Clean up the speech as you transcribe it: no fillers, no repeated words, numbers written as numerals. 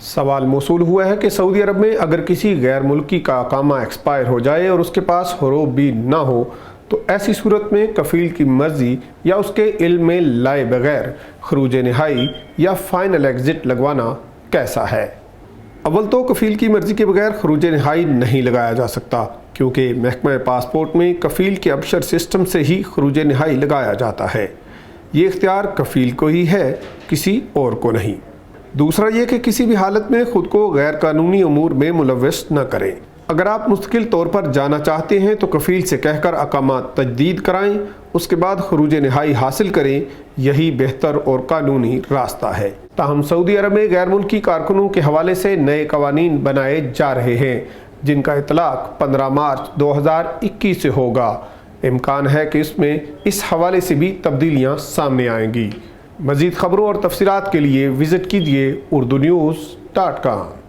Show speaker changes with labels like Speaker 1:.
Speaker 1: سوال موصول ہوا ہے کہ سعودی عرب میں اگر کسی غیر ملکی کا اقامہ ایکسپائر ہو جائے اور اس کے پاس حروف بھی نہ ہو تو ایسی صورت میں کفیل کی مرضی یا اس کے علم میں لائے بغیر خروج نہائی یا فائنل ایگزٹ لگوانا کیسا ہے؟ اول تو کفیل کی مرضی کے بغیر خروج نہائی نہیں لگایا جا سکتا، کیونکہ محکمہ پاسپورٹ میں کفیل کے ابشر سسٹم سے ہی خروج نہائی لگایا جاتا ہے۔ یہ اختیار کفیل کو ہی ہے، کسی اور کو نہیں۔ دوسرا یہ کہ کسی بھی حالت میں خود کو غیر قانونی امور میں ملوث نہ کریں۔ اگر آپ مستقل طور پر جانا چاہتے ہیں تو کفیل سے کہہ کر اقامہ تجدید کرائیں، اس کے بعد خروج نہائی حاصل کریں، یہی بہتر اور قانونی راستہ ہے۔ تاہم سعودی عرب میں غیر ملکی کارکنوں کے حوالے سے نئے قوانین بنائے جا رہے ہیں، جن کا اطلاق 15 مارچ 2021 سے ہوگا۔ امکان ہے کہ اس میں اس حوالے سے بھی تبدیلیاں سامنے آئیں گی۔ مزید خبروں اور تفصیلات کے لیے وزٹ کیجیے urdunews.com۔